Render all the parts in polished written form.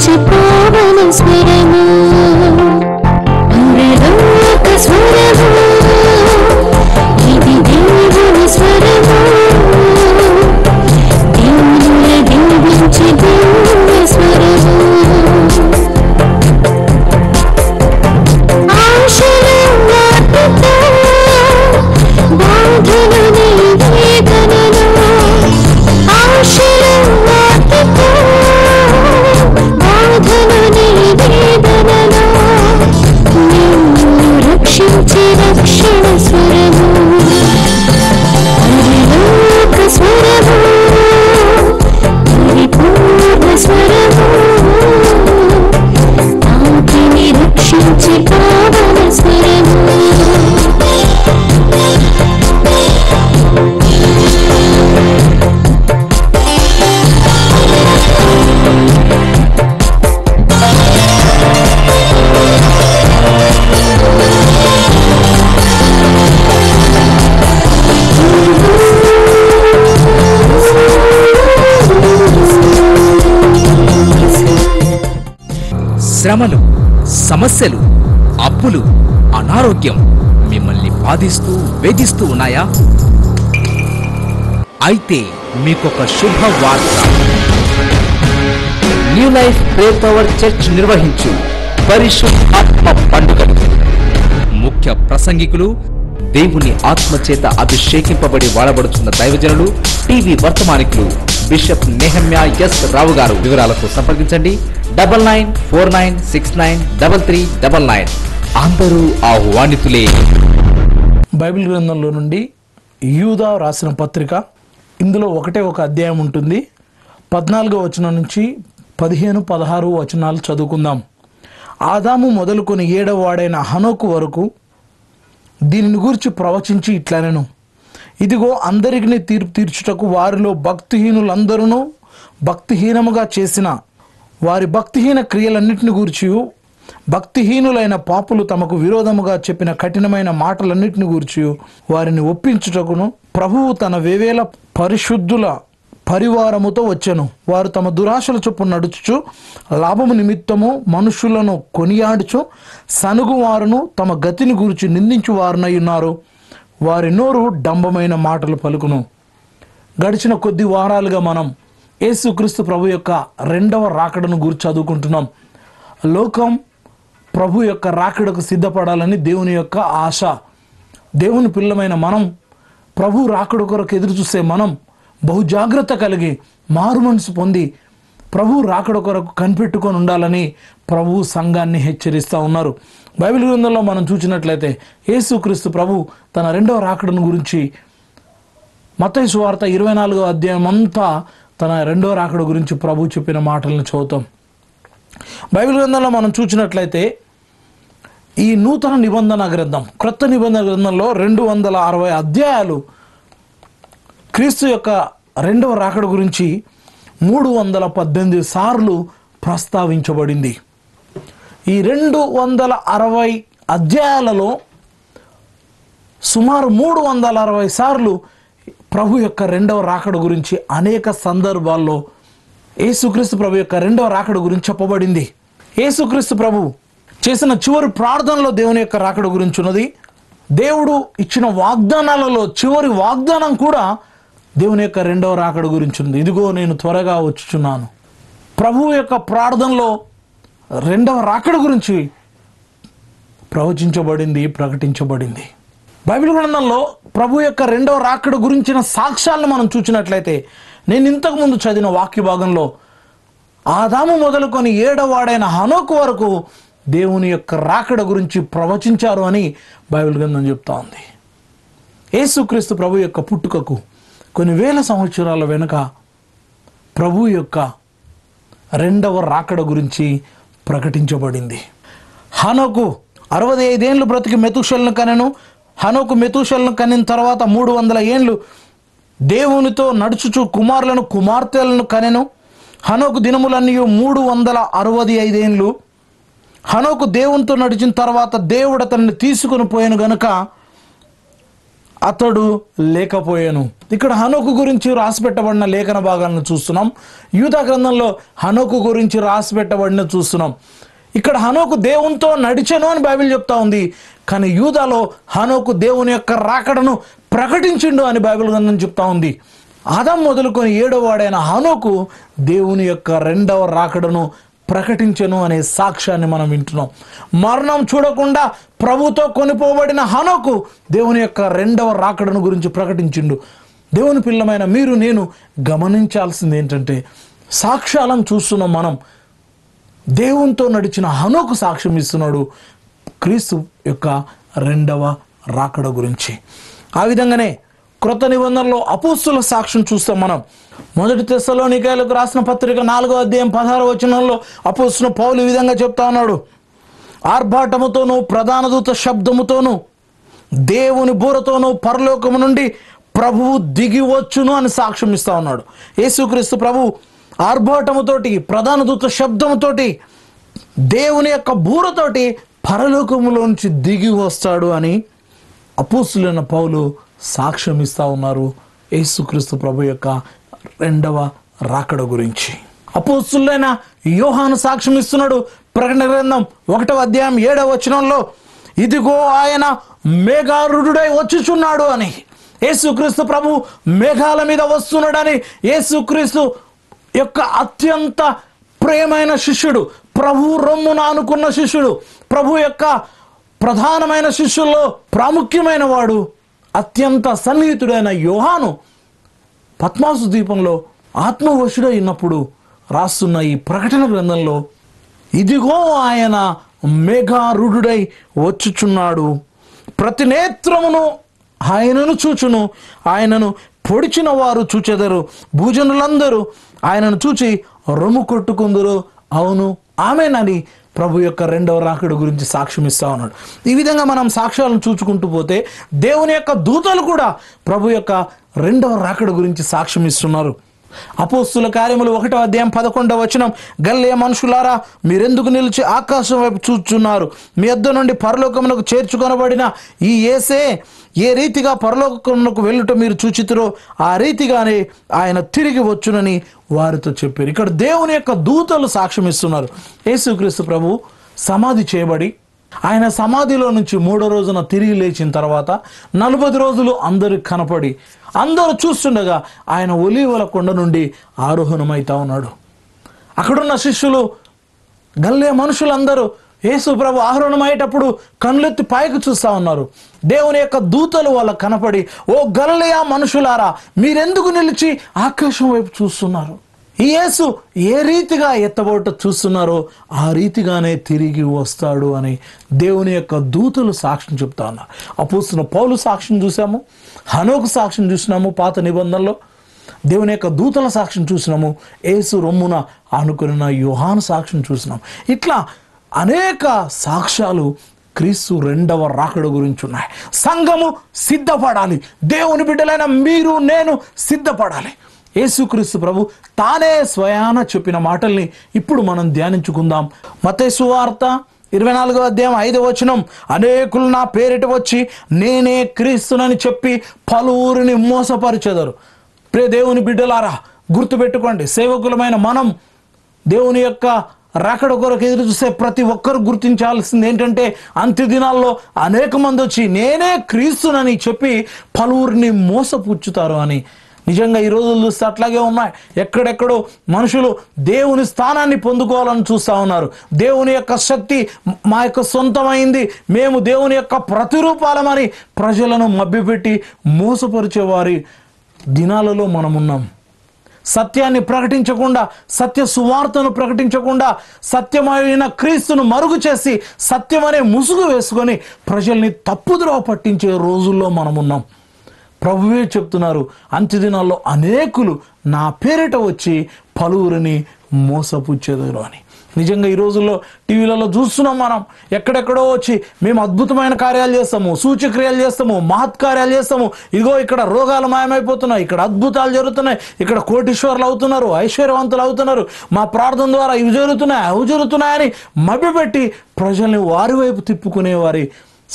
రక్షించి పావన స్వరము పరలోక స్వరము ఇది దేవుని స్వరము దేవుని దీవించి దివ్య స్వరము ఆశలు వాటితో బాధలు నీ వేదనలు ఆశలు వాటితో బాధలు నీ వేదనలు నిన్ను రక్షించి రక్షణ స్వరము పరలోక స్వరము పరిపూర్ణ స్వరము ఆత్మని రక్షించి పావన స్వరము శ్రమలు, సమస్యలు, అప్పులు, అనారోగ్యం మిమ్మల్ని బాధిస్తూ వేధిస్తూ ఉన్నాయా? అయితే మీకొక శుభవార్త. New life prayer power church నిర్వహించు పరిశుద్ధాత్మ పండుగలు. ముఖ్య ప్రసంగికులు, దేవుని ఆత్మచేత అభిషేకింపబడి వాడబడుతున్న దైవజనులు, టీవీ వర్తమానికులు bishop Nehemiah S Rao garu. వివరాలకు సంప్రదించండి 9949693399. అందరూ ఆహ్వానితులే. బైబిల్ గ్రంథంలో నుండి యూదా రాసిన పత్రిక, ఇందులో ఒకటే ఒక అధ్యాయం ఉంటుంది. 14వ వచనం నుంచి 15, 16 వచనాలు చదువుకుందాం. ఆదాము మొదలుకొని 7వ వాడైన హనోకు వరకు దీనిని గురించి ప్రవచించి ఇట్లనెను, ఇదిగో అందరికీ తీర్పు తీర్చుటకు వారిలో భక్తిహీనులందరూ భక్తిహీనముగా చేసిన వారి భక్తిహీన క్రియలన్నిటిని గూర్చి, భక్తిహీనులైన పాపులు తమకు విరోధముగా చెప్పిన కఠినమైన మాటలన్నిటిని గూర్చి వారిని ఒప్పించుటకును ప్రభువు తన వేవేల పరిశుద్ధుల పరివారముతో వచ్చెను. వారు తమ దురాశల చొప్పున నడుచుచు లాభము నిమిత్తము మనుషులను కొనియాడుచు సనుగువారును తమ గతిని గురించి నిందించు వారునై ఉన్నారు. వారి నోరు డంబమైన మాటలు పలుకును. గడిచిన కొద్ది వారాలుగా మనం యేసుక్రీస్తు ప్రభు యొక్క 2వ రాకడను గురించి చదువుకుంటున్నాం. లోకం ప్రభు యొక్క రాకడకు సిద్ధపడాలని దేవుని యొక్క ఆశ. దేవుని పిల్లమైన మనం ప్రభు రాకడ కొరకు ఎదురు చూసే మనం బహు జాగ్రత్త కలిగి మారు మనసు పొంది ప్రభు రాకడ కొరకు కనిపెట్టుకొని ఉండాలని ప్రభు సంఘాన్ని హెచ్చరిస్తూ ఉన్నారు. బైబిల్ గ్రంథంలో మనం చూసినట్లయితే యేసుక్రీస్తు ప్రభు తన 2వ రాకడను గురించి మత్తయి సువార్త 24వ అధ్యాయం అంతా తన 2వ రాకడ గురించి ప్రభు చెప్పిన మాటలను చదువుతాం. బైబిల్ గ్రంథంలో మనం చూసినట్లయితే ఈ నూతన నిబంధన గ్రంథం, క్రొత్త నిబంధన గ్రంథంలో 260 అధ్యాయాలు క్రీస్తు యొక్క 2వ రాకడ గురించి 318 సార్లు ప్రస్తావించబడింది. ఈ 260 అధ్యాయాలలో సుమారు 360 సార్లు ప్రభు యొక్క 2వ రాకడ గురించి అనేక సందర్భాల్లో యేసుక్రీస్తు ప్రభు యొక్క 2వ రాకడ గురించి చెప్పబడింది. యేసుక్రీస్తు ప్రభు చేసిన చివరి ప్రార్థనలో దేవుని యొక్క రాకడ గురించి ఉన్నది. దేవుడు ఇచ్చిన వాగ్దానాలలో చివరి వాగ్దానం కూడా దేవుని యొక్క 2వ రాకడ గురించి ఉంది. ఇదిగో నేను త్వరగా వచ్చుచున్నాను. ప్రభు యొక్క ప్రార్థనలో 2వ రాకడ గురించి ప్రవచించబడింది, ప్రకటించబడింది. బైబిల్ గ్రంథంలో ప్రభు యొక్క 2వ రాకడ గురించిన సాక్ష్యాలను మనం చూసినట్లయితే, నేను ఇంతకుముందు చదివిన వాక్య భాగంలో ఆదాము మొదలుకొని 7వ వాడైన హనోకు వరకు దేవుని యొక్క రాకడ గురించి ప్రవచించారు అని బైబిల్ గ్రంథం చెప్తా ఉంది. యేసుక్రీస్తు ప్రభు యొక్క పుట్టుకకు కొన్ని వేల సంవత్సరాల వెనుక ప్రభు యొక్క 2వ రాకడ గురించి ప్రకటించబడింది. హనోకు 65 ఏళ్ళు బ్రతికి మెతుషెలను కనెను. హనోకు మెతుషెలను కనిన తర్వాత 300 ఏళ్ళు దేవునితో నడుచుచు కుమారులను కుమార్తెలను కనెను. హనోకు దినములన్నీ 365 ఏళ్ళు. హనోకు దేవునితో నడిచిన తర్వాత దేవుడు అతన్ని తీసుకుని పోయాను గనుక అతడు లేకపోయాను. ఇక్కడ హనోకు గురించి రాసిపెట్టబడిన లేఖన భాగాలను చూస్తున్నాం. యూదా గ్రంథంలో హనోకు గురించి రాసిపెట్టబడిన చూస్తున్నాం. ఇక్కడ హనోకు దేవునితో నడిచెను అని బైబిల్ చెప్తా ఉంది. కానీ యూదాలో హనోకు దేవుని యొక్క రాకడను ప్రకటించిండు అని బైబిల్ గ్రంథం చెప్తా ఉంది. ఆదాం మొదలుకొని 7వ వాడైన హనోకు దేవుని యొక్క 2వ రాకడను ప్రకటించెను అనే సాక్ష్యాన్ని మనం వింటున్నాం. మరణం చూడకుండా ప్రభుతో కొనిపోబడిన హనోకు దేవుని యొక్క 2వ రాకడను గురించి ప్రకటించిండు. దేవుని పిల్లమైన మీరు నేను గమనించాల్సింది ఏంటంటే, సాక్ష్యాలను చూస్తున్నాం మనం. దేవునితో నడిచిన హనోకు సాక్ష్యం ఇస్తున్నాడు క్రీస్తు యొక్క 2వ రాకడ గురించి. ఆ విధంగానే క్రొత్త నిబంధనలో అపోస్తుల సాక్ష్యం చూస్తాం మనం. 1 తెస్సలోనికైలకు రాసిన పత్రిక 4వ అధ్యాయం 16వ వచనంలో అపోస్తుల పౌలు ఈ విధంగా చెప్తా ఉన్నాడు. ఆర్భాటముతోనూ ప్రధాన దూత శబ్దముతోనూ దేవుని బూరతోనూ పరలోకము నుండి ప్రభువు దిగి వచ్చును అని సాక్ష్యం ఇస్తా ఉన్నాడు. యేసుక్రీస్తు ప్రభు ఆర్భాటముతోటి ప్రధాన దూత శబ్దముతోటి దేవుని యొక్క బూరతోటి పరలోకములోంచి దిగి వస్తాడు అని అపోస్తులైన పౌలు సాక్ష్యం ఇస్తా ఉన్నారు యేసుక్రీస్తు ప్రభు యొక్క 2వ రాకడ గురించి. అపోస్తులైన యోహాను సాక్ష్యం ఇస్తున్నాడు. ప్రకటన గ్రంథం 1వ అధ్యాయం 7వ వచనంలో ఇదిగో ఆయన మేఘారూఢుడై వచ్చుచున్నాడు అని. యేసుక్రీస్తు ప్రభు మేఘాల మీద వస్తున్నాడని యేసుక్రీస్తు యొక్క అత్యంత ప్రియమైన శిష్యుడు, ప్రభు రొమ్మున ఆనుకున్న శిష్యుడు, ప్రభు యొక్క ప్రధానమైన శిష్యుల్లో ప్రాముఖ్యమైన వాడు, అత్యంత సన్నిహితుడైన యోహాను పద్మాసు ద్వీపంలో ఆత్మవశుడై ఉన్నప్పుడు రాస్తున్న ఈ ప్రకటన గ్రంథంలో ఇదిగో ఆయన మేఘారూఢుడై వచ్చుచున్నాడు, ప్రతి నేత్రమును ఆయనను చూచును, ఆయనను పొడిచిన వారు చూచెదరు, భూజనులందరూ ఆయనను చూచి రొమ్ము కొట్టుకుందరు, అవును ఆమెనని ప్రభు యొక్క 2వ రాకడ గురించి సాక్ష్యం ఇస్తా ఉన్నాడు. ఈ విధంగా మనం సాక్ష్యాలను చూచుకుంటూ పోతే దేవుని యొక్క దూతలు కూడా ప్రభు యొక్క 2వ రాకడ గురించి సాక్ష్యం ఇస్తున్నారు. అపోస్తుల కార్యములు 1వ అధ్యాయం 11వ వచనం, గలిలయ మనుషులారా మీరెందుకు నిలిచి ఆకాశం వైపు చూచున్నారు? మీ యొద్ద నుండి పరలోకమునకు చేర్చుకొనబడిన ఈ యేసే ఏ రీతిగా పరలోకమునకు వెళ్ళుట మీరు చూచితురో ఆ రీతిగానే ఆయన తిరిగి వచ్చునని వారితో చెప్పారు. ఇక్కడ దేవుని యొక్క దూతలు సాక్ష్యం ఇస్తున్నారు. యేసుక్రీస్తు ప్రభు సమాధి చేయబడి ఆయన సమాధిలో నుంచి 3వ రోజున తిరిగి లేచిన తర్వాత 40 రోజులు అందరికి కనపడి అందరూ చూస్తుండగా ఆయన ఒలీవల కొండ నుండి ఆరోహణమైతా ఉన్నాడు. అక్కడున్న శిష్యులు, గలిలయ మనుషులందరూ యేసు ప్రభు ఆరోహణమయ్యేటప్పుడు కళ్ళెత్తి పైకి చూస్తా ఉన్నారు. దేవుని యొక్క దూతలు వాళ్ళకు కనపడి, ఓ గలిలయ మనుషులారా మీరెందుకు నిలిచి ఆకాశం వైపు చూస్తున్నారు? ఈ యేసు ఏ రీతిగా ఎత్తబోట చూస్తున్నారో ఆ రీతిగానే తిరిగి వస్తాడు అని దేవుని యొక్క దూతలు సాక్ష్యం చెప్తా ఉన్నారు. అపోస్తుల పౌలు సాక్ష్యం చూసాము, హనోకు సాక్ష్యం చూసినాము, పాత నిబంధనలో దేవుని యొక్క దూతల సాక్ష్యం చూసినాము, యేసు రొమ్మున ఆనుకున్న యోహాను సాక్ష్యం చూసినాం. ఇట్లా అనేక సాక్ష్యాలు క్రీస్తు 2వ రాకడ గురించి ఉన్నాయి. సంఘము సిద్ధపడాలి. దేవుని బిడ్డలైన మీరు నేను సిద్ధపడాలి. యేసుక్రీస్తు ప్రభు తానే స్వయాన చెప్పిన మాటల్ని ఇప్పుడు మనం ధ్యానించుకుందాం. మత్తయి సువార్త 24వ అధ్యాయం 5వ వచనం, అనేకులు నా పేరిట వచ్చి నేనే క్రీస్తునని చెప్పి పలువురిని మోసపరిచెదరు. ప్రియ దేవుని బిడ్డలారా గుర్తుపెట్టుకోండి, సేవకులమైన మనం దేవుని యొక్క రాకడ కొరకు ఎదురు చూస్తే ప్రతి ఒక్కరు గుర్తించాల్సింది ఏంటంటే, అంత్య దినాల్లో అనేక మంది వచ్చి నేనే క్రీస్తునని చెప్పి పలువురిని మోసపుచ్చుతారు అని. నిజంగా ఈ రోజులు చూస్తే అట్లాగే ఉన్నాయి. ఎక్కడెక్కడో మనుషులు దేవుని స్థానాన్ని పొందుకోవాలని చూస్తూ ఉన్నారు. దేవుని యొక్క శక్తి మా యొక్క సొంతమైంది, మేము దేవుని యొక్క ప్రతిరూపాలమని ప్రజలను మభ్యపెట్టి మోసపరిచేవారి దినాలలో మనమున్నాం. సత్యాన్ని ప్రకటించకుండా, సత్య సువార్తను ప్రకటించకుండా, సత్యమైన క్రీస్తును మరుగు చేసి సత్యమనే ముసుగు వేసుకొని ప్రజల్ని తప్పుద్రోవ పట్టించే రోజుల్లో మనమున్నాం. ప్రభువే చెప్తున్నారు, అంత్యదినాల్లో అనేకులు నా పేరిట వచ్చి పలువురిని మోసపుచ్చేదారు అని. నిజంగా ఈ రోజుల్లో టీవీలలో చూస్తున్నాం మనం, ఎక్కడెక్కడో వచ్చి మేము అద్భుతమైన కార్యాలు చేస్తాము, సూచక్రియలు చేస్తాము, మహత్కార్యాలు చేస్తాము, ఇదిగో ఇక్కడ రోగాలు మాయమైపోతున్నాయి, ఇక్కడ అద్భుతాలు జరుగుతున్నాయి, ఇక్కడ కోటీశ్వరులు అవుతున్నారు, ఐశ్వర్యవంతులు అవుతున్నారు, మా ప్రార్థన ద్వారా ఇవి జరుగుతున్నాయి అవి జరుగుతున్నాయని మభ్యపెట్టి ప్రజల్ని వారి వైపు తిప్పుకునే వారి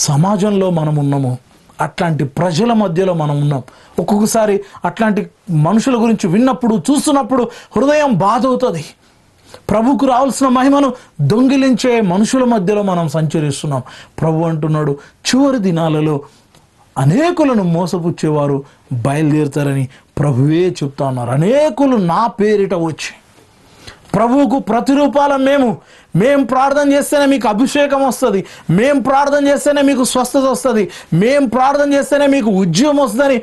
సమాజంలో మనం ఉన్నాము. అట్లాంటి ప్రజల మధ్యలో మనం ఉన్నాం. ఒక్కొక్కసారి అట్లాంటి మనుషుల గురించి విన్నప్పుడు చూస్తున్నప్పుడు హృదయం బాధ అవుతుంది. ప్రభుకు రావాల్సిన మహిమను దొంగిలించే మనుషుల మధ్యలో మనం సంచరిస్తున్నాం. ప్రభు అంటున్నాడు, చివరి దినాలలో అనేకులను మోసపుచ్చేవారు బయలుదేరుతారని ప్రభువే చెప్తా ఉన్నారు. అనేకులు నా పేరిట వచ్చి ప్రభువుకు ప్రతిరూపాలం మేము ప్రార్థన చేస్తేనే మీకు అభిషేకం వస్తుంది, మేము ప్రార్థన చేస్తేనే మీకు స్వస్థత వస్తుంది, మేము ప్రార్థన చేస్తేనే మీకు ఉద్యోగం వస్తుందని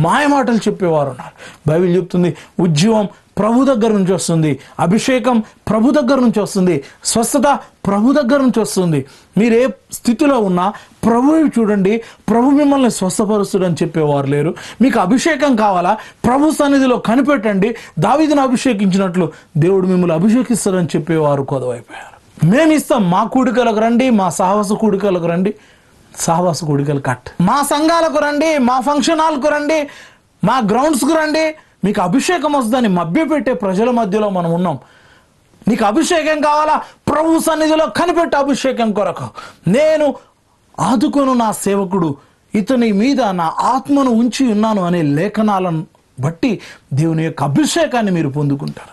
మాయమాటలు చెప్పేవారు ఉన్నారు. బైబిల్ చెప్తుంది, ఉద్యోగం ప్రభు దగ్గర నుంచి వస్తుంది, అభిషేకం ప్రభు దగ్గర నుంచి వస్తుంది, స్వస్థత ప్రభు దగ్గర నుంచి వస్తుంది. మీరు ఏ స్థితిలో ఉన్నా ప్రభువు చూడండి, ప్రభు మిమ్మల్ని స్వస్థపరుస్తుడని చెప్పేవారు లేరు. మీకు అభిషేకం కావాలా, ప్రభు సన్నిధిలో కనిపెట్టండి, దావీదును అభిషేకించినట్లు దేవుడు మిమ్మల్ని అభిషేకిస్తాడని చెప్పేవారు కొదవైపోయారు. మేము ఇస్తాం, మా కూడికలకు రండి, మా సహవాస కూడికలకు రండి, సహవాస కూడికలు కట్, మా సంఘాలకు రండి, మా ఫంక్షన్ హాల్కు రండి, మా గ్రౌండ్స్కు రండి, మీకు అభిషేకం వస్తుందని మభ్యపెట్టే ప్రజల మధ్యలో మనం ఉన్నాం. నీకు అభిషేకం కావాలా, ప్రభు సన్నిధిలో కనిపెట్టే అభిషేకం కొరకు నేను ఆదుకొను నా సేవకుడు, ఇతని మీద నా ఆత్మను ఉంచి ఉన్నాను అనే లేఖనాలను బట్టి దేవుని యొక్క అభిషేకాన్ని మీరు పొందుకుంటారు.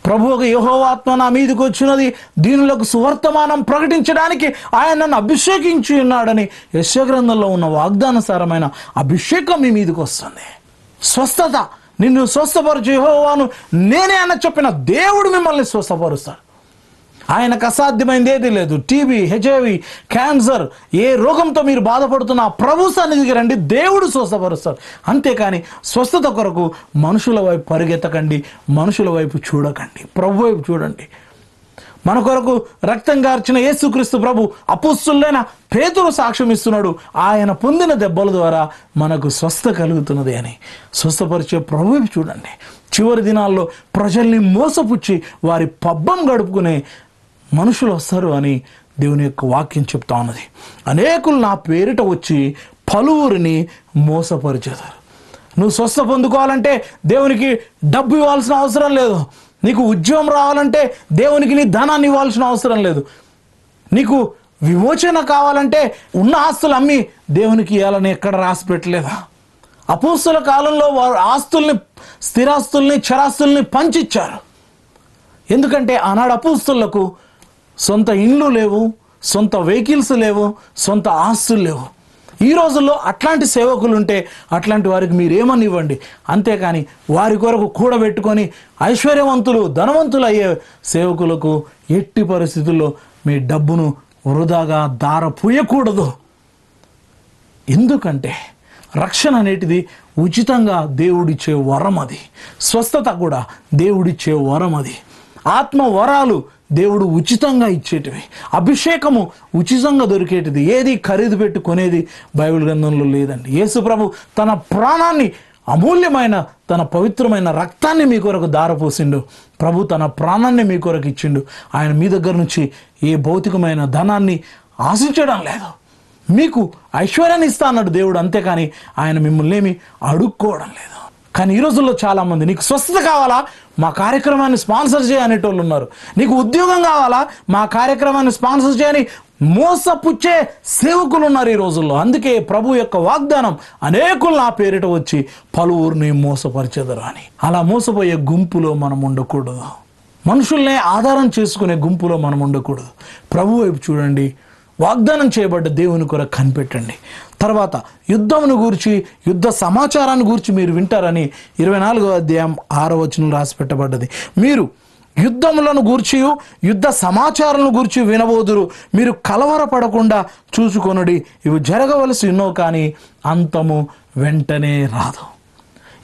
ప్రభు ఒక యెహోవా ఆత్మ నా మీదకి వచ్చినది, దీనులకు సువర్తమానం ప్రకటించడానికి ఆయన నన్ను అభిషేకించి ఉన్నాడని యెషయా గ్రంథంలో ఉన్న వాగ్దానసారమైన అభిషేకం మీ మీదకి వస్తుంది. స్వస్థత, నిన్ను స్వస్థపరచు యెహోవాను నేనే అన్న చెప్పిన దేవుడు మిమ్మల్ని స్వస్థపరుస్తాడు. ఆయనకు అసాధ్యమైంది ఏది లేదు. టీబీ, హెచ్ఐవి, క్యాన్సర్, ఏ రోగంతో మీరు బాధపడుతున్నా ప్రభు సన్నిధికి రండి, దేవుడు స్వస్థపరుస్తాడు. అంతేకాని స్వస్థత కొరకు మనుషుల వైపు పరిగెత్తకండి, మనుషుల వైపు చూడకండి, ప్రభు వైపు చూడండి. మన కొరకు రక్తం కార్చిన యేసుక్రీస్తు ప్రభు అపోస్తలులైన పేతురు సాక్ష్యం ఇస్తున్నాడు, ఆయన పొందిన దెబ్బల ద్వారా మనకు స్వస్థ కలుగుతున్నది అని. స్వస్థపరిచే ప్రభు వైపు చూడండి. చివరి దినాల్లో ప్రజల్ని మోసపుచ్చి వారి పబ్బం గడుపుకునే మనుషులు వస్తారు అని దేవుని యొక్క వాక్యం చెప్తా ఉన్నది. అనేకులు నా పేరిట వచ్చి పలువురిని మోసపరిచేశారు. నువ్వు స్వస్థ పొందుకోవాలంటే దేవునికి డబ్బు ఇవ్వాల్సిన అవసరం లేదు. నీకు ఉద్యోగం రావాలంటే దేవునికి నీ ధనాన్ని ఇవ్వాల్సిన అవసరం లేదు. నీకు విమోచన కావాలంటే ఉన్న ఆస్తులు అమ్మి దేవునికి ఇవ్వాలని ఎక్కడ రాసి పెట్టలేదా? అపోస్తలుల కాలంలో వారు ఆస్తుల్ని, స్థిరాస్తుల్ని, చరాస్తుల్ని పంచిచ్చారు. ఎందుకంటే ఆనాడు అపోస్తలులకు సొంత ఇండ్లు లేవు, సొంత వెహికల్స్ లేవు, సొంత ఆస్తులు లేవు. ఈ రోజుల్లో అట్లాంటి సేవకులు ఉంటే అట్లాంటి వారికి మీరేమని ఇవ్వండి. అంతేకాని వారి కొరకు కూడబెట్టుకొని ఐశ్వర్యవంతులు, ధనవంతులు అయ్యే సేవకులకు ఎట్టి పరిస్థితుల్లో మీ డబ్బును వృధాగా దారపోయకూడదు. ఎందుకంటే రక్షణ అనేటిది ఉచితంగా దేవుడిచ్చే వరం. అది స్వస్థత కూడా దేవుడిచ్చే వరం. అది ఆత్మ వరాలు దేవుడు ఉచితంగా ఇచ్చేటివి, అభిషేకము ఉచితంగా దొరికేటిది. ఏది ఖరీదు పెట్టి కొనేది బైబిల్ గ్రంథంలో లేదండి. యేసు ప్రభు తన ప్రాణాన్ని, అమూల్యమైన తన పవిత్రమైన రక్తాన్ని మీ కొరకు దారపోసిండు. ప్రభు తన ప్రాణాన్ని మీ కొరకు ఇచ్చిండు. ఆయన మీ దగ్గర నుంచి ఏ భౌతికమైన ధనాన్ని ఆశించడం లేదు. మీకు ఐశ్వర్యాన్ని ఇస్తా అన్నాడు దేవుడు, అంతేకాని ఆయన మిమ్మల్ని ఏమి అడుక్కోవడం లేదు. కానీ ఈ రోజుల్లో చాలామంది నీకు స్వస్థత కావాలా, మా కార్యక్రమాన్ని స్పాన్సర్ చేయనేటోళ్ళు ఉన్నారు. నీకు ఉద్యోగం కావాలా, మా కార్యక్రమాన్ని స్పాన్సర్ చేయని మోసపుచ్చే సేవకులు ఉన్నారు ఈ రోజుల్లో. అందుకే ప్రభు యొక్క వాగ్దానం, అనేకులు నా పేరిట వచ్చి పలువురిని మోసపరిచెదరు అని. అలా మోసపోయే గుంపులో మనం ఉండకూడదు. మనుషుల్నే ఆధారం చేసుకునే గుంపులో మనం ఉండకూడదు. ప్రభు వైపు చూడండి, వాగ్దానం చేయబడ్డ దేవుని కొరకు కనిపెట్టండి. తర్వాత యుద్ధమును గూర్చి, యుద్ధ సమాచారాన్ని గూర్చి మీరు వింటారని 24వ అధ్యాయం 6వ వచనం రాసి పెట్టబడ్డది. మీరు యుద్ధములను గూర్చి, యుద్ధ సమాచారాలను గూర్చి వినబోదురు. మీరు కలవరపడకుండా చూసుకొనుడి. ఇవి జరగవలసి ఉన్నో కానీ అంతము వెంటనే రాదు.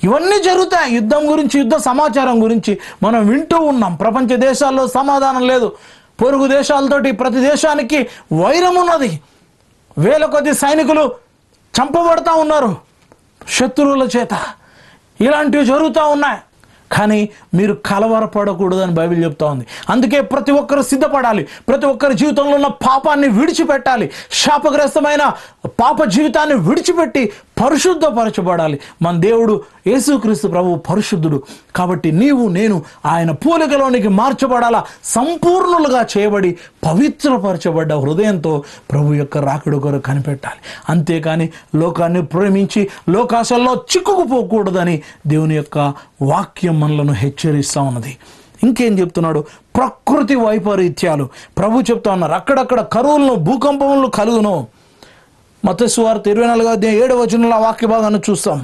ఇవన్నీ జరుగుతాయి. యుద్ధం గురించి, యుద్ధ సమాచారం గురించి మనం వింటూ ఉన్నాం. ప్రపంచ దేశాల్లో సమాధానం లేదు. పొరుగు దేశాలతోటి ప్రతి దేశానికి వైరం ఉన్నది. వేల కొద్ది సైనికులు చంపబడతా ఉన్నారు శత్రువుల చేత. ఇలాంటివి జరుగుతూ ఉన్నాయి. కానీ మీరు కలవరపడకూడదని బైబిల్ చెప్తా ఉంది. అందుకే ప్రతి ఒక్కరు సిద్ధపడాలి. ప్రతి ఒక్కరి జీవితంలో ఉన్న పాపాన్ని విడిచిపెట్టాలి. శాపగ్రస్తమైన పాప జీవితాన్ని విడిచిపెట్టి పరిశుద్ధపరచబడాలి. మన దేవుడు యేసుక్రీస్తు ప్రభువు పరిశుద్ధుడు కాబట్టి నీవు నేను ఆయన పోలికలోనికి మార్చబడాలా. సంపూర్ణులుగా చేయబడి పవిత్రపరచబడ్డ హృదయంతో ప్రభు యొక్క రాకడ కొరకు కనిపెట్టాలి. అంతేకాని లోకాన్ని ప్రేమించి లోకాశల్లో చిక్కుకుపోకూడదని దేవుని యొక్క వాక్యం మనలను హెచ్చరిస్తూ ఉన్నది. ఇంకేం చెప్తున్నాడు? ప్రకృతి వైపరీత్యాలు ప్రభు చెప్తా ఉన్నారు. అక్కడక్కడ కరువులను భూకంపములను కలుగును. మత్తయి సువార్త 24:7 వాక్య భాగాన్ని చూస్తాం.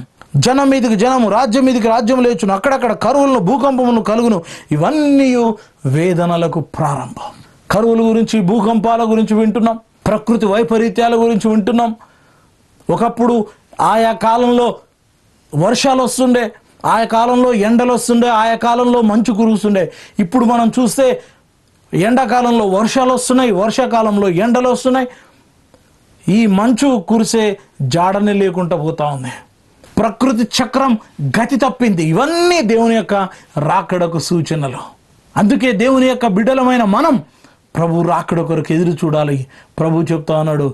జనం మీదికి జనము, రాజ్యం మీదికి రాజ్యం లేచును, అక్కడక్కడ కరువులను భూకంపములను కలుగును. ఇవన్నీ వేదనలకు ప్రారంభం. కరువుల గురించి, భూకంపాల గురించి వింటున్నాం, ప్రకృతి వైపరీత్యాల గురించి వింటున్నాం. ఒకప్పుడు ఆయా కాలంలో వర్షాలు వస్తుండే, ఆయా కాలంలో ఎండలు వస్తుండే, ఆయా కాలంలో మంచు కురుస్తుండే. ఇప్పుడు మనం చూస్తే ఎండాకాలంలో వర్షాలు వస్తున్నాయి, వర్షాకాలంలో ఎండలు వస్తున్నాయి. ఈ మంచు కురిసే జాడని లేకుండా పోతా ఉంది. ప్రకృతి చక్రం గతి తప్పింది. ఇవన్నీ దేవుని యొక్క రాకడకు సూచనలు. అందుకే దేవుని యొక్క బిడ్డలమైన మనం ప్రభు రాకడ కొరకు ఎదురు చూడాలి. ప్రభు చెప్తా ఉన్నాడు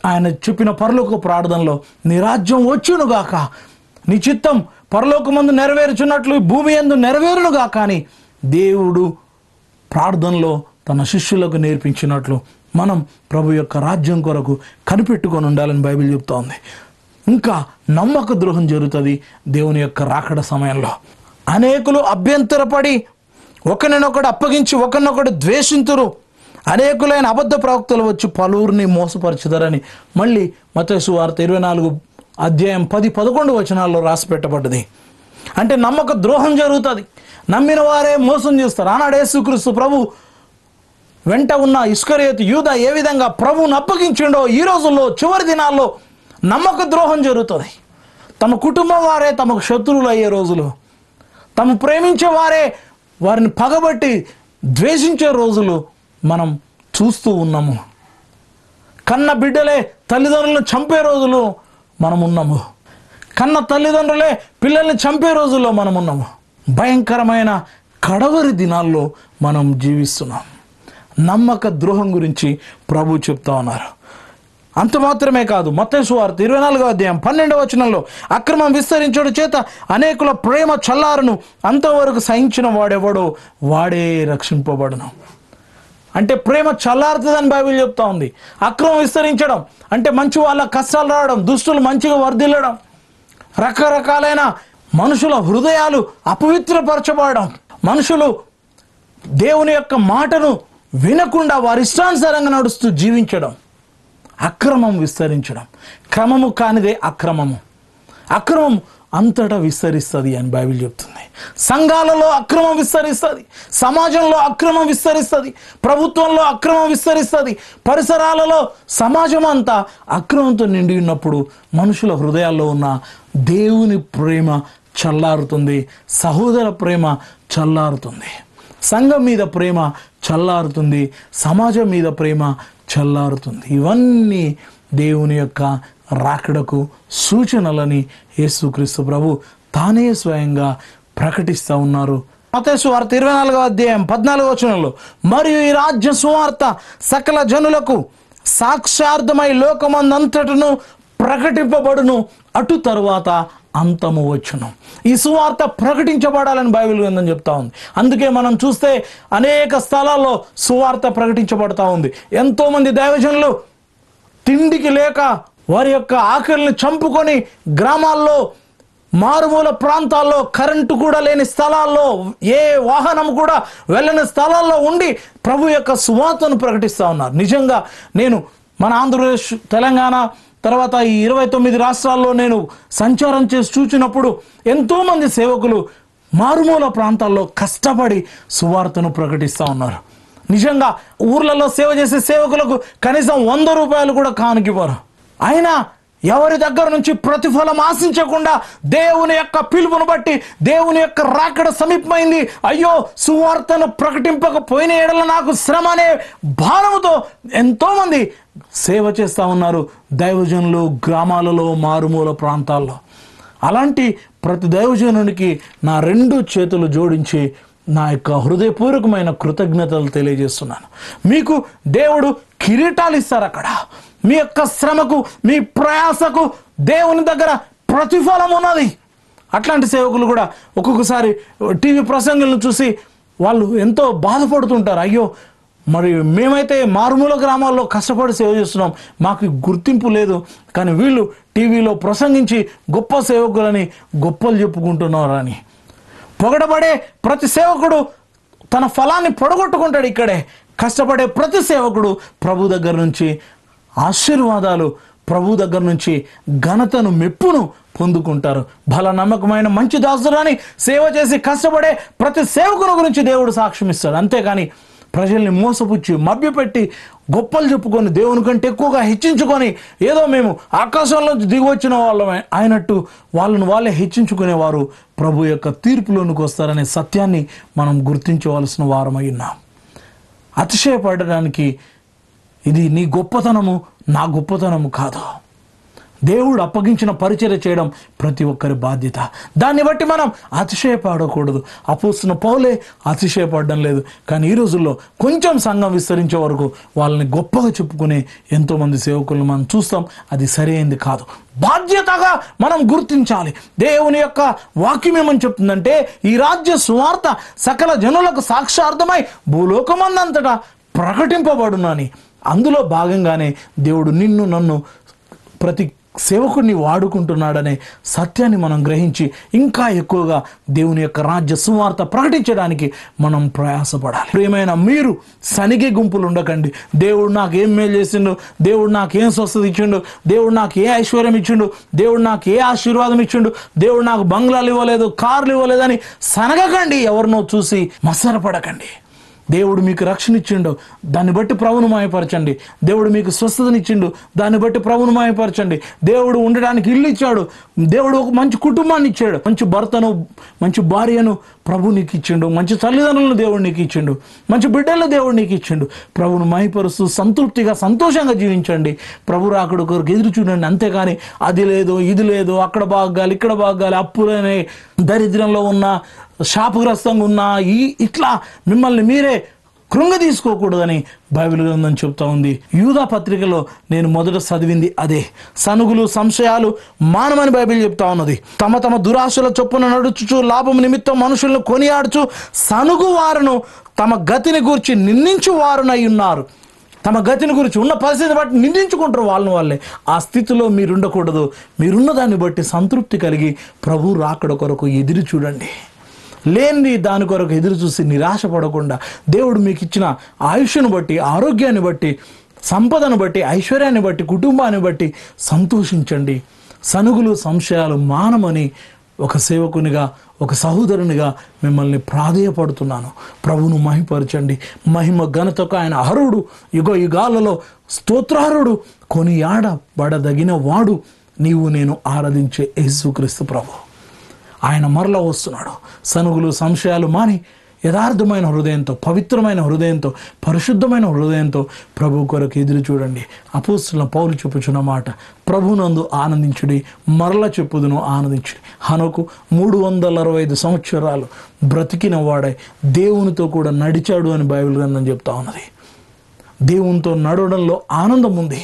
ఆయన చెప్పిన పరలోక ప్రార్థనలో, నీ రాజ్యం వచ్చునుగాక, నీ చిత్తం పరలోకమందు నెరవేర్చున్నట్లు భూమి యందు నెరవేరునుగాక అని దేవుడు ప్రార్థనలో తన శిష్యులకు నేర్పించినట్లు మనం ప్రభు యొక్క రాజ్యం కొరకు కనిపెట్టుకొని ఉండాలని బైబిల్ చెప్తా ఉంది. ఇంకా నమ్మక ద్రోహం జరుగుతుంది దేవుని యొక్క రాకడ సమయంలో. అనేకులు అభ్యంతరపడి ఒకరినొకడు అప్పగించి ఒకరినొకడు ద్వేషింతురు, అనేకులైన అబద్ధ ప్రవక్తలు వచ్చి పలువురిని మోసపరచుదరని మళ్ళీ మత్తయి సువార్త 24:10-11 రాసి పెట్టబడ్డది. అంటే నమ్మక ద్రోహం జరుగుతుంది. నమ్మిన వారే మోసం చేస్తారు. ఆనాడు యేసుక్రీస్తు ప్రభు వెంట ఉన్న ఇస్కరియోతు యూదా ఏ విధంగా ప్రభువును అప్పగించిండో ఈ రోజుల్లో చివరి దినాల్లో నమ్మక ద్రోహం జరుగుతుంది. తమ కుటుంబం వారే తమకు శత్రువులు అయ్యే రోజులు, తమ ప్రేమించే వారే వారిని పగబట్టి ద్వేషించే రోజులు మనం చూస్తూ ఉన్నాము. కన్న బిడ్డలే తల్లిదండ్రులను చంపే రోజులు మనం ఉన్నాము. కన్న తల్లిదండ్రులే పిల్లల్ని చంపే రోజుల్లో మనం ఉన్నాము. భయంకరమైన కడవరి దినాల్లో మనం జీవిస్తున్నాం. నమ్మక ద్రోహం గురించి ప్రభు చెప్తా ఉన్నారు. అంత మాత్రమే కాదు, మత్తయి సువార్త 24:12 అక్రమం విస్తరించడం చేత అనేకుల ప్రేమ చల్లారును, అంతవరకు సహించిన వాడెవడో వాడే రక్షింపబడును. అంటే ప్రేమ చల్లారుతుందని బైబిల్ చెప్తా ఉంది. అక్రమం విస్తరించడం అంటే మంచి వాళ్ళ కష్టాలు రావడం, దుష్టులు మంచిగా వర్ధిల్లడం, రకరకాలైన మనుషుల హృదయాలు అపవిత్రపరచబడడం, మనుషులు దేవుని యొక్క మాటను వినకుండా వారి ఇష్టానుసారంగా నడుస్తూ జీవించడం, అక్రమం విస్తరించడం. క్రమము కానిదే అక్రమము. అక్రమం అంతటా విస్తరిస్తుంది అని బైబిల్ చెప్తుంది. సంఘాలలో అక్రమం విస్తరిస్తుంది, సమాజంలో అక్రమం విస్తరిస్తుంది, ప్రభుత్వంలో అక్రమం విస్తరిస్తుంది, పరిసరాలలో సమాజం అంతా అక్రమంతో నిండి ఉన్నప్పుడు మనుషుల హృదయాల్లో ఉన్న దేవుని ప్రేమ చల్లారుతుంది, సహోదర ప్రేమ చల్లారుతుంది, సంఘం మీద ప్రేమ చల్లారుతుంది, సమాజం మీద ప్రేమ చల్లారుతుంది. ఇవన్నీ దేవుని యొక్క రాకడకు సూచనలని యేసుక్రీస్తు ప్రభు తానే స్వయంగా ప్రకటిస్తూ ఉన్నారు. మత్తయి సువార్త 24:14 మరియు ఈ రాజ్య సువార్త సకల జనులకు సాక్షార్థమై లోకమందంతటను ప్రకటింపబడును, అటు తరువాత అంతము వచ్చును. ఈ సువార్త ప్రకటించబడాలని బైబిల్ గ్రంథం చెప్తా ఉంది. అందుకే మనం చూస్తే అనేక స్థలాల్లో సువార్త ప్రకటించబడతా ఉంది. ఎంతోమంది దైవజనులు తిండికి లేక వారి యొక్క ఆకలిని చంపుకొని గ్రామాల్లో, మారుమూల ప్రాంతాల్లో, కరెంటు కూడా లేని స్థలాల్లో, ఏ వాహనం కూడా వెళ్ళని స్థలాల్లో ఉండి ప్రభు యొక్క సువార్తను ప్రకటిస్తూ ఉన్నారు. నిజంగా నేను మన ఆంధ్రప్రదేశ్, తెలంగాణ, తర్వాత ఈ 29 రాష్ట్రాల్లో నేను సంచారం చేసి చూసినప్పుడు ఎంతోమంది సేవకులు మారుమూల ప్రాంతాల్లో కష్టపడి సువార్తను ప్రకటిస్తూ ఉన్నారు. నిజంగా ఊర్లలో సేవ చేసే సేవకులకు కనీసం 100 రూపాయలు కూడా కానుకివ్వరు. అయినా ఎవరి దగ్గర నుంచి ప్రతిఫలం ఆశించకుండా దేవుని యొక్క పిలుపును బట్టి దేవుని యొక్క రాకడ సమీపమైంది, అయ్యో సువార్తను ప్రకటింపకపోయిన ఎడల నాకు శ్రమ అనే భారముతో ఎంతోమంది సేవ చేస్తూ ఉన్నారు దైవజనులు గ్రామాలలో, మారుమూల ప్రాంతాల్లో. అలాంటి ప్రతి దైవజనునికి నా 2 చేతులు జోడించి నా యొక్క హృదయపూర్వకమైన కృతజ్ఞతలు తెలియజేస్తున్నాను. మీకు దేవుడు కిరీటాలు ఇస్తారు. అక్కడ మీ యొక్క శ్రమకు, మీ ప్రయాసకు దేవుని దగ్గర ప్రతిఫలం ఉన్నది. అట్లాంటి సేవకులు కూడా ఒక్కొక్కసారి టీవీ ప్రసంగులను చూసి వాళ్ళు ఎంతో బాధపడుతుంటారు. అయ్యో, మరి మేమైతే మారుమూల గ్రామాల్లో కష్టపడి సేవ చేస్తున్నాం, మాకు గుర్తింపు లేదు, కానీ వీళ్ళు టీవీలో ప్రసంగించి గొప్ప సేవకులని గొప్పలు చెప్పుకుంటున్నారని. పొగడబడే ప్రతి సేవకుడు తన ఫలాన్ని పొడగొట్టుకుంటాడు. ఇక్కడే కష్టపడే ప్రతి సేవకుడు ప్రభు దగ్గర నుంచి ఆశీర్వాదాలు, ప్రభు దగ్గర నుంచి ఘనతను, మెప్పును పొందుకుంటారు. బల నమ్మకమైన మంచి దాసురాని సేవ చేసి కష్టపడే ప్రతి సేవకుని గురించి దేవుడు సాక్ష్యం ఇస్తాడు. అంతేకాని ప్రజల్ని మోసపుచ్చి మభ్యపెట్టి గొప్పలు చెప్పుకొని దేవుని కంటే ఎక్కువగా హెచ్చించుకొని ఏదో మేము ఆకాశంలోంచి దిగివచ్చిన వాళ్ళమే అయినట్టు వాళ్ళను వాళ్ళే హెచ్చించుకునేవారు ప్రభు యొక్క తీర్పులోనికి వస్తారనే సత్యాన్ని మనం గుర్తించవలసిన వారమై ఉన్నాం. అతిశయపడడానికి ఇది నీ గొప్పతనము, నా గొప్పతనము కాదు. దేవుడు అప్పగించిన పరిచర్య చేయడం ప్రతి ఒక్కరి బాధ్యత. దాన్ని బట్టి మనం అతిశయపడకూడదు. అపోస్తలుడైన పౌలే అతిశయపడడం లేదు, కానీ ఈ రోజుల్లో కొంచెం సంఘం విస్తరించే వరకు వాళ్ళని గొప్పగా చెప్పుకునే ఎంతోమంది సేవకులను మనం చూస్తాం. అది సరైనది కాదు. బాధ్యతగా మనం గుర్తించాలి. దేవుని యొక్క వాక్యం ఏమని చెప్తుందంటే, ఈ రాజ్య సువార్త సకల జనులకు సాక్షార్థమై భూలోకమందంతటా ప్రకటింపబడునని. అందులో భాగంగానే దేవుడు నిన్ను, నన్ను, ప్రతి సేవకుడిని వాడుకుంటున్నాడనే సత్యాన్ని మనం గ్రహించి ఇంకా ఎక్కువగా దేవుని యొక్క రాజ్య సువార్త ప్రకటించడానికి మనం ప్రయాసపడాలి. ప్రియమైన మీరు సనిగే గుంపులు ఉండకండి. దేవుడు నాకు ఏం మేలు చేసిండు, దేవుడు నాకు ఏం స్వస్థత ఇచ్చిండు, దేవుడు నాకు ఏ ఐశ్వర్యం ఇచ్చిండు, దేవుడు నాకు ఏ ఆశీర్వాదం ఇచ్చిండు, దేవుడు నాకు బంగ్లాలు ఇవ్వలేదు, కార్లు ఇవ్వలేదని సనగకండి. ఎవరినో చూసి మత్సరపడకండి. దేవుడు మీకు రక్షణ ఇచ్చిండు, దాన్ని బట్టి ప్రభువును మాయపరచండి. దేవుడు మీకు స్వస్థతనిచ్చిండు, దాన్ని బట్టి ప్రభువును మాయపరచండి. దేవుడు ఉండడానికి ఇల్లు ఇచ్చాడు, దేవుడు ఒక మంచి కుటుంబాన్ని ఇచ్చాడు, మంచి భర్తను, మంచి భార్యను ప్రభు నీకు ఇచ్చిండు, మంచి తల్లిదండ్రులను దేవుడు నీకు ఇచ్చిండు, మంచి బిడ్డలను దేవుడు నీకు ఇచ్చిండు. ప్రభువును మాయపరుస్తూ సంతృప్తిగా, సంతోషంగా జీవించండి. ప్రభు రాకడ కొరకు ఎదురు చూడండి. అంతేకాని అది లేదు, ఇది లేదు, అక్కడ బాగాలి, ఇక్కడ బాగాలి, అప్పులనే, దరిద్రంలో ఉన్న, శాపగ్రస్తంగా ఉన్న, ఇట్లా మిమ్మల్ని మీరే కృంగదీసుకోకూడదని బైబిల్ గ్రంథం చెప్తా ఉంది. యూదా పత్రికలో నేను మొదట చదివింది అదే. సనుగులు, సంశయాలు మానమని బైబిల్ చెప్తా ఉన్నది. తమ తమ దురాశల చొప్పున నడుచుచు లాభం నిమిత్తం మనుషులను కొనియాడుచు సనుగు వారును తమ గతిని గురించి నిందించు వారునై ఉన్నారు. తమ గతిని గురించి ఉన్న పరిస్థితిని బట్టి నిందించుకుంటారు వాళ్ళే. ఆ స్థితిలో మీరుండకూడదు. మీరున్న దాన్ని బట్టి సంతృప్తి కలిగి ప్రభు రాకడ కొరకు ఎదురు చూడండి. లేని దాని కొరకు ఎదురు చూసి నిరాశపడకుండా దేవుడు మీకు ఇచ్చిన ఆయుష్ను బట్టి, ఆరోగ్యాన్ని బట్టి, సంపదను బట్టి, ఐశ్వర్యాన్ని బట్టి, కుటుంబాన్ని బట్టి సంతోషించండి. సనుగులు, సంశయాలు మానమని ఒక సేవకునిగా, ఒక సహోదరునిగా మిమ్మల్ని ప్రాధేయపడుతున్నాను. ప్రభువును మహిమపరచండి. మహిమ ఘనతకు ఆయన అర్హుడు, యుగ యుగాలలో స్తోత్రార్హుడు, కొనియాడబడదగిన వాడు నీవు నేను ఆరాధించే యేసుక్రీస్తు ప్రభు. ఆయన మరల వస్తున్నాడు. సనుగులు, సంశయాలు మాని యథార్థమైన హృదయంతో, పవిత్రమైన హృదయంతో, పరిశుద్ధమైన హృదయంతో ప్రభు కొరకు ఎదురు చూడండి. అపోస్తలుడైన పౌలు చెప్పుచున్న మాట, ప్రభునందు ఆనందించుడి, మరల చెప్పుదును ఆనందించుడి. హనోకు 365 సంవత్సరాలు బ్రతికిన వాడై దేవునితో కూడా నడిచాడు అని బైబిల్ గ్రంథం చెప్తా ఉన్నది. దేవునితో నడవడంలో ఆనందం ఉంది,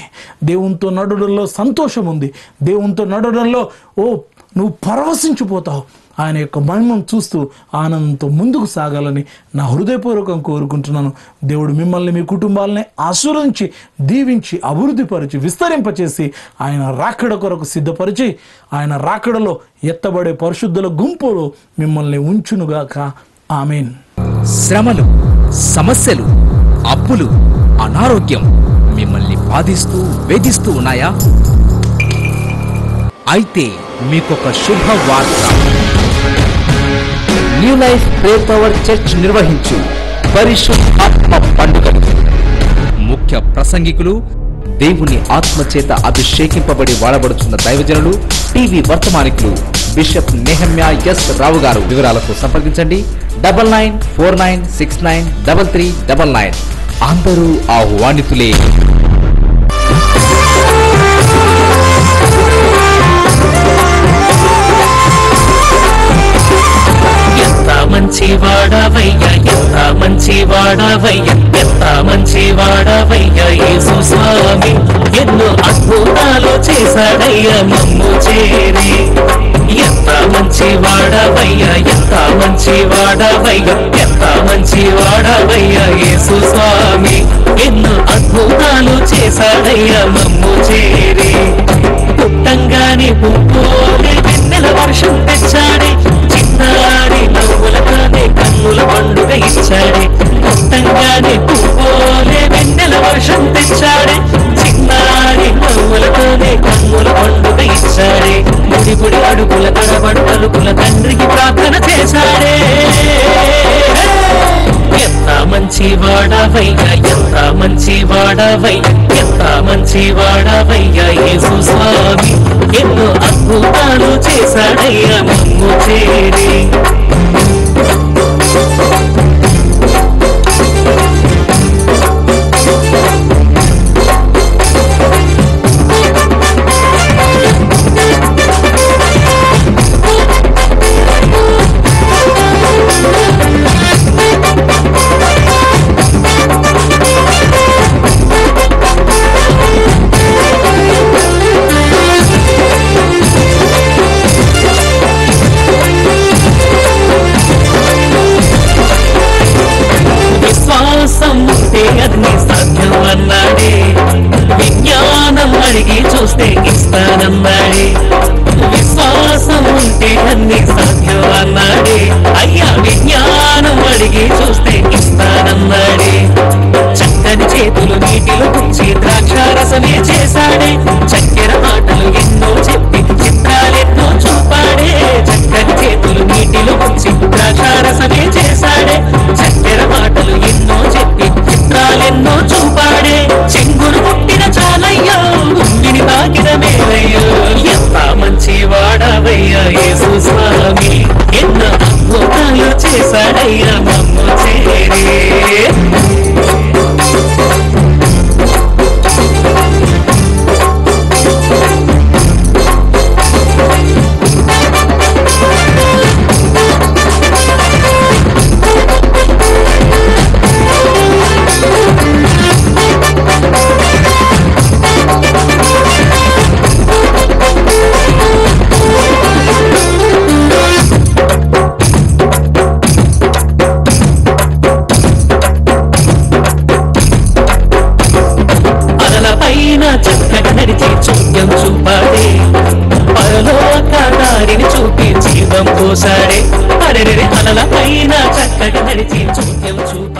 దేవునితో నడవడంలో సంతోషం ఉంది, దేవునితో నడవడంలో నువ్వు పరవశించిపోతావు. ఆయన యొక్క మహిమను చూస్తూ ఆనందంతో ముందుకు సాగాలని నా హృదయపూర్వకం కోరుకుంటున్నాను. దేవుడు మిమ్మల్ని, మీ కుటుంబాలని ఆశీర్వదించి, దీవించి, అభివృద్ధిపరిచి, విస్తరింపచేసి ఆయన రాకడ కొరకు సిద్ధపరిచి, ఆయన రాకడలో ఎత్తబడే పరిశుద్ధుల గుంపులో మిమ్మల్ని ఉంచునుగాక. ఆమేన్. శ్రమలు, సమస్యలు, అప్పులు, అనారోగ్యం మిమ్మల్ని బాధిస్తూ వేధిస్తూ ఉన్నాయా? అయితే మీకొక శుభవార్త. New life prayer power church నిర్వహించు పరిశుద్ధాత్మ పండుగలు. ముఖ్య ప్రసంగికులు, దేవుని ఆత్మచేత అభిషేకింపబడి వాడబడుతున్న దైవజనులు, టీవీ వర్తమానికులు bishop Nehemiah S Rao garu. వివరాలకు సంప్రదించండి 9949693399. అందరూ ఆహ్వానితులే. వాడవయ్య ఎంత మంచి వాడవయ్య ఎంత మంచి వాడవయ్య యేసు స్వామి ఎన్నో అద్భుతాలు చేశాడయ్య మమ్ము చేరి ఎంత మంచి వాడవయ్య ఎంత మంచి వాడవయ్య ఎంత మంచి వాడవయ్య యేసు స్వామి ఎన్నో అద్భుతాలు చేశాడయ్య మమ్ము చేరి పుట్టంగానే పువ్వులే వెన్నెల వర్షం తెచ్చాడే చిన్నారి నవ్వులతోనే కన్నుల పండుగ ఇచ్చాడే పుట్టంగానే పువ్వులే వెన్నెల వర్షం తెచ్చాడే చిన్నారి నవ్వులతోనే కన్నుల పండుగ ఇచ్చాడే గుడి గుడి అడుగుల తడబడు తలుపుల తండ్రికి ప్రార్థన చేశాడే ఎంత మంచి వాడవయ్య ఎంత మంచి వాడవయ్య ఎంత మంచి వాడవయ్య యేసు స్వామి ఎన్నో అద్భుతాలు చేశాడయ్య మమ్ము చేరి అగ్ని సాధ్యం అన్నాడే విజ్ఞానం అడిగి చూస్తే ఇస్తానన్నాడే విశ్వాసం ఉంటే అన్ని సాధ్యం అన్నాడే అయ్యా విజ్ఞానం అడిగి చూస్తే ఇస్తానన్నాడే చక్కని చేతులు నీటిలో గుచ్చి ద్రాక్షారసమే చేశాడే చక్కెర మాటలు ఎన్నో చెప్పి చిత్రాలెన్నో చూపాడే చక్కని చేతులు నీటిలో గుచ్చి ద్రాక్షారసమే చేశాడే చక్కెర మాటలు ఎన్నో చెప్పి చిత్రాలెన్నో చూపాడే చెంగును పుట్టిన చాలయ్యో గుండిని తాకిన మేలయ్యో ఎంత మంచి వాడవయ్య యేసు స్వామి ఎన్నో అద్భుతాలు చేశాడయ్య మమ్ము చేరి చక్కగా నడిచి చోద్యం చూపాడే పరలోక దారిని చూపి జీవం పోసాడే అరెరె అలల పైన చక్కగా నడిచి చోద్యం చూపి